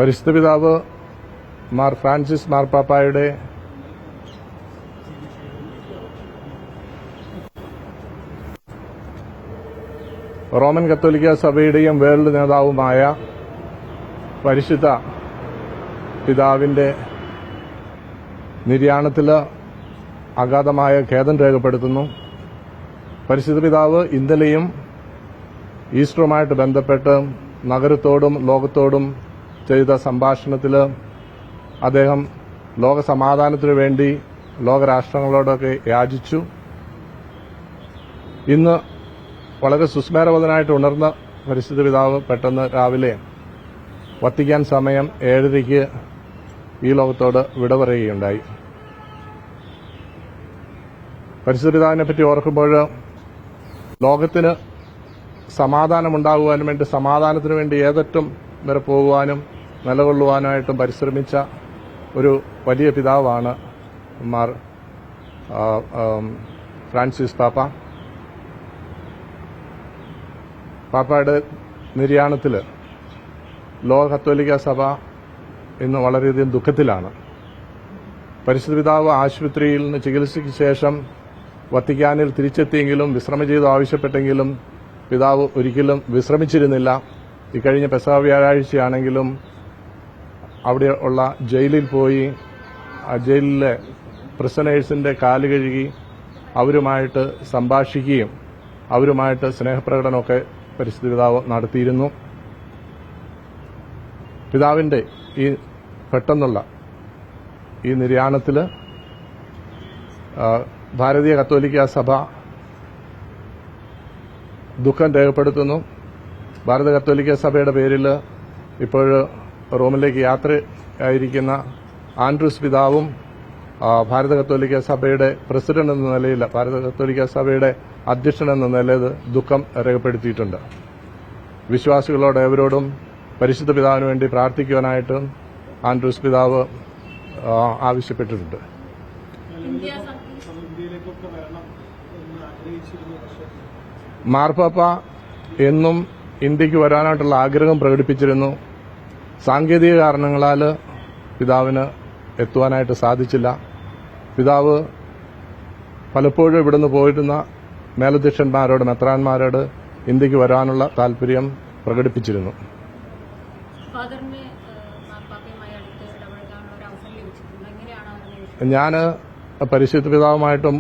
പരിശുദ്ധ പിതാവ് Mar Francis മാർപ്പാപ്പായുടെ Roman കത്തോലിക്ക സഭയുടെയും വേൾഡ് നേതാവുമായ പരിശുദ്ധ പിതാവിന്റെ നിര്യാണത്തിൽ അഗാധമായ ഖേദം രേഖപ്പെടുത്തുന്നു. പരിശുദ്ധ പിതാവ് ഇന്നലെയും ഈസ്റ്ററുമായിട്ട് ബന്ധപ്പെട്ട് നഗരത്തോടും ലോകത്തോടും ചെയ്ത സംഭാഷണത്തിൽ അദ്ദേഹം ലോകസമാധാനത്തിനു വേണ്ടി ലോകരാഷ്ട്രങ്ങളോടൊക്കെ യാചിച്ചു. ഇന്ന് വളരെ സുസ്മേരവതനായിട്ട് ഉണർന്ന പരിശുദ്ധ പിതാവ് പെട്ടെന്ന് രാവിലെ വത്തിക്കാൻ സമയം 7:30 ഈ ലോകത്തോട് വിട പറയുകയുണ്ടായി. പരിശുദ്ധ പിതാവിനെ പറ്റി ഓർക്കുമ്പോൾ ലോകത്തിന് സമാധാനമുണ്ടാകുവാനും വേണ്ടി സമാധാനത്തിനു വേണ്ടി ഏതറ്റം വരെ പോകുവാനും നിലകൊള്ളുവാനായിട്ടും പരിശ്രമിച്ച ഒരു വലിയ പിതാവാണ് മാർ ഫ്രാൻസിസ് പാപ്പ. പാപ്പയുടെ നിര്യാണത്തിൽ ലോക കത്തോലിക്ക സഭ ഇന്ന് വളരെയധികം ദുഃഖത്തിലാണ്. പരിശുദ്ധ പിതാവ് ആശുപത്രിയിൽ നിന്ന് ചികിത്സയ്ക്ക് ശേഷം വത്തിക്കാനിൽ തിരിച്ചെത്തിയെങ്കിലും വിശ്രമജീവിതം ആവശ്യപ്പെട്ടെങ്കിലും പിതാവ് ഒരിക്കലും വിശ്രമിച്ചിരുന്നില്ല. ഇക്കഴിഞ്ഞ പെസഹ വ്യാഴാഴ്ചയാണെങ്കിലും അവിടെ ഉള്ള ജയിലിൽ പോയി ആ ജയിലിലെ പ്രിസണേഴ്സിന്റെ കാല് കഴുകി അവരുമായിട്ട് സംഭാഷിക്കുകയും അവരുമായിട്ട് സ്നേഹപ്രകടനമൊക്കെ പരിശുദ്ധ പിതാവ് നടത്തിയിരുന്നു. പിതാവിന്റെ ഈ പെട്ടെന്നുള്ള ഈ നിര്യാണത്തിൽ ഭാരതീയ കത്തോലിക്ക സഭ ദുഃഖം രേഖപ്പെടുത്തുന്നു. ഭാരത കത്തോലിക്ക സഭയുടെ പേരിൽ ഇപ്പോൾ റോമിലേക്ക് യാത്രയായിരിക്കുന്ന ആൻഡ്രൂസ് പിതാവും ഭാരത കത്തോലിക്ക സഭയുടെ പ്രസിഡന്റ് എന്ന നിലയിൽ ഭാരത കത്തോലിക്ക സഭയുടെ അധ്യക്ഷൻ എന്ന നിലയിൽ ദുഃഖം രേഖപ്പെടുത്തിയിട്ടുണ്ട്. വിശ്വാസികളോട് ഏവരോടും പരിശുദ്ധ പിതാവിന് വേണ്ടി പ്രാർത്ഥിക്കുവാനായിട്ട് ആൻഡ്രൂസ് പിതാവ് ആവശ്യപ്പെട്ടിട്ടുണ്ട്. മാർപ്പാപ്പ എന്നും ഇന്ത്യക്ക് വരാനായിട്ടുള്ള ആഗ്രഹം പ്രകടിപ്പിച്ചിരുന്നു. സാങ്കേതിക കാരണങ്ങളാൽ പിതാവിന് എത്തുവാനായിട്ട് സാധിച്ചില്ല. പിതാവ് പലപ്പോഴും ഇവിടുന്ന് പോയിരുന്ന മേലധ്യക്ഷന്മാരോട് മെത്രാന്മാരോട് ഇന്ത്യക്ക് വരാനുള്ള താൽപര്യം പ്രകടിപ്പിച്ചിരുന്നു. ഞാൻ പരിശുദ്ധ പിതാവുമായിട്ടും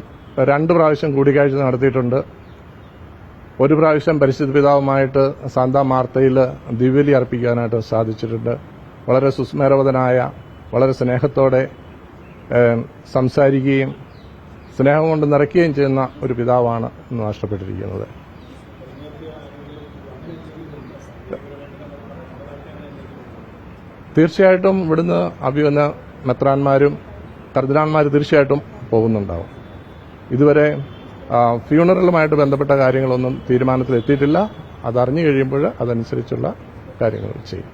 2 പ്രാവശ്യം കൂടിക്കാഴ്ച നടത്തിയിട്ടുണ്ട്. ഒരു പ്രാവശ്യം പരിശുദ്ധ പിതാവുമായിട്ട് സാന്താ മാർത്തയിൽ ദിവ്യബലി അർപ്പിക്കാനായിട്ട് സാധിച്ചിട്ടുണ്ട്. വളരെ സുസ്മേരവതനായ വളരെ സ്നേഹത്തോടെ സംസാരിക്കുകയും സ്നേഹം കൊണ്ട് നിറയ്ക്കുകയും ചെയ്യുന്ന ഒരു പിതാവാണ് ഇന്ന് നഷ്ടപ്പെട്ടിരിക്കുന്നത്. തീർച്ചയായിട്ടും ഇവിടുന്ന് അഭിവന്ന മെത്രാന്മാരും കർദിനാൾമാർ തീർച്ചയായിട്ടും പോകുന്നുണ്ടാവും. ഇതുവരെ ഫ്യൂണറലുമായിട്ട് ബന്ധപ്പെട്ട കാര്യങ്ങളൊന്നും തീരുമാനത്തിലെത്തിയിട്ടില്ല. അതറിഞ്ഞു കഴിയുമ്പോൾ അതനുസരിച്ചുള്ള കാര്യങ്ങൾ ചെയ്യും.